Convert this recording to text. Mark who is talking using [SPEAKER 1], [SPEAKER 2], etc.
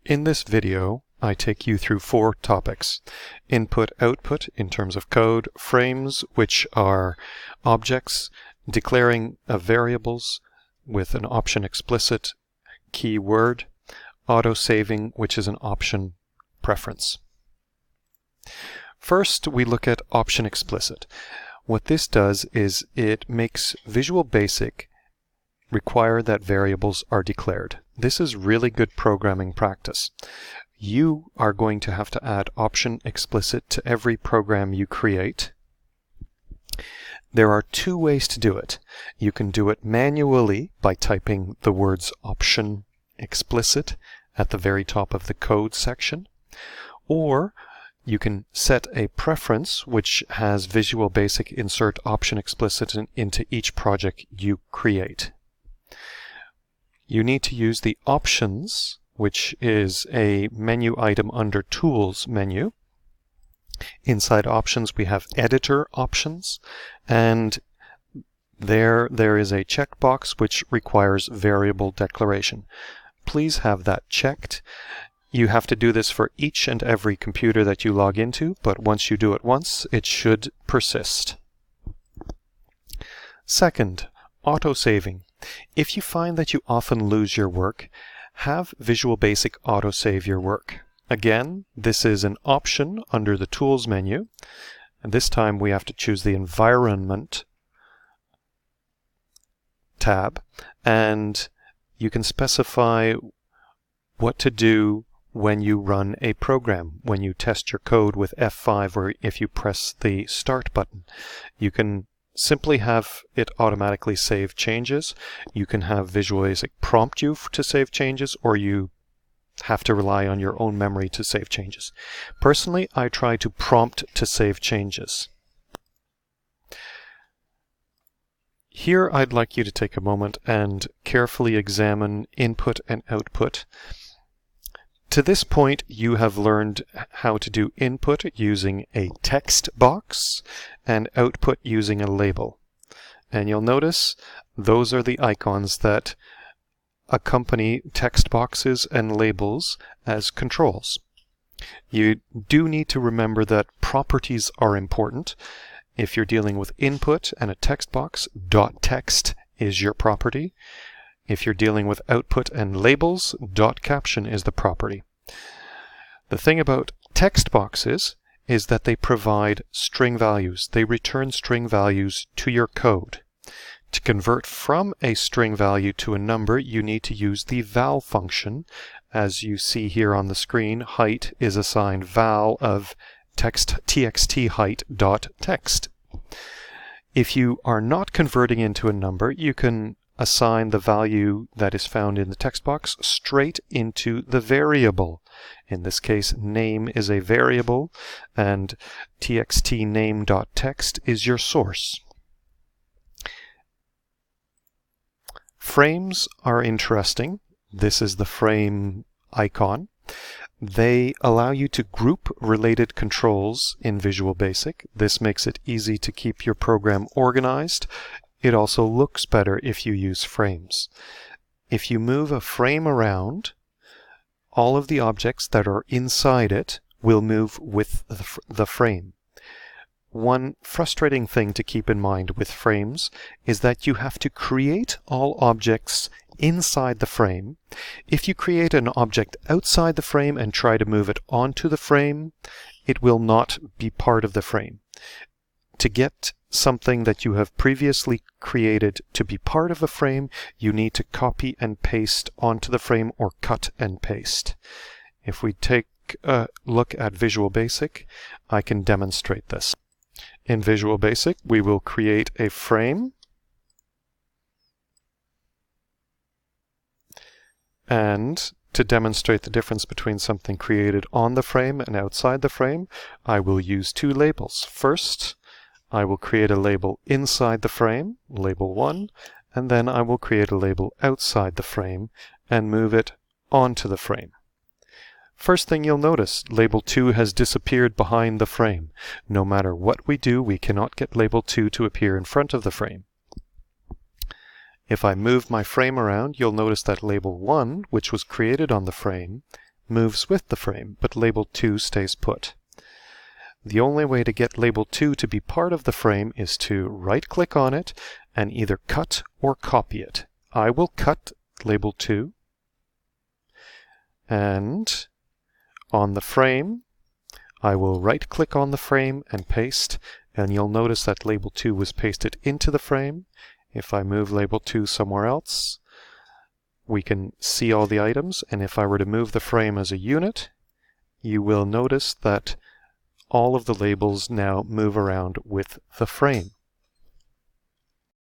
[SPEAKER 1] In this video, I take you through 4 topics: input-output in terms of code, frames, which are objects, declaring of variables with an OptionExplicit keyword, auto-saving, which is an option preference. First, we look at OptionExplicit. What this does is it makes Visual Basic require that variables are declared. This is really good programming practice. You are going to have to add OptionExplicit to every program you create. There are 2 ways to do it. You can do it manually by typing the words OptionExplicit at the very top of the code section, or you can set a preference which has Visual Basic insert OptionExplicit into each project you create. You need to use the Options, which is a menu item under Tools menu. Inside Options we have Editor Options, and there is a checkbox which requires variable declaration. Please have that checked. You have to do this for each and every computer that you log into, but once you do it once, it should persist. Second, auto-saving. If you find that you often lose your work, have Visual Basic auto-save your work. Again, this is an option under the Tools menu, and this time we have to choose the Environment tab, and you can specify what to do when you run a program, when you test your code with F5, or if you press the Start button. You can simply have it automatically save changes. You can have Visual Basic prompt you to save changes, or you have to rely on your own memory to save changes. Personally, I try to prompt to save changes. Here I'd like you to take a moment and carefully examine input and output. To this point, you have learned how to do input using a text box and output using a label. And you'll notice those are the icons that accompany text boxes and labels as controls. You do need to remember that properties are important. If you're dealing with input and a text box, .text is your property. If you're dealing with output and labels, .caption is the property. The thing about text boxes is that they provide string values. They return string values to your code. To convert from a string value to a number, you need to use the val function. As you see here on the screen, height is assigned val of txt height dot text. If you are not converting into a number, you can assign the value that is found in the text box straight into the variable. In this case, name is a variable, and txt_name.text is your source. Frames are interesting. This is the frame icon. They allow you to group related controls in Visual Basic. This makes it easy to keep your program organized. It also looks better if you use frames. If you move a frame around, all of the objects that are inside it will move with the frame. One frustrating thing to keep in mind with frames is that you have to create all objects inside the frame. If you create an object outside the frame and try to move it onto the frame, it will not be part of the frame. To get something that you have previously created to be part of a frame, you need to copy and paste onto the frame or cut and paste. If we take a look at Visual Basic, I can demonstrate this. In Visual Basic, we will create a frame, and to demonstrate the difference between something created on the frame and outside the frame, I will use 2 labels. First, I will create a label inside the frame, label 1, and then I will create a label outside the frame and move it onto the frame. First thing you'll notice, label 2 has disappeared behind the frame. No matter what we do, we cannot get label 2 to appear in front of the frame. If I move my frame around, you'll notice that label 1, which was created on the frame, moves with the frame, but label 2 stays put. The only way to get label 2 to be part of the frame is to right-click on it and either cut or copy it. I will cut label 2, and on the frame, I will right-click on the frame and paste, and you'll notice that label 2 was pasted into the frame. If I move label 2 somewhere else, we can see all the items, and if I were to move the frame as a unit, you will notice that all of the labels now move around with the frame.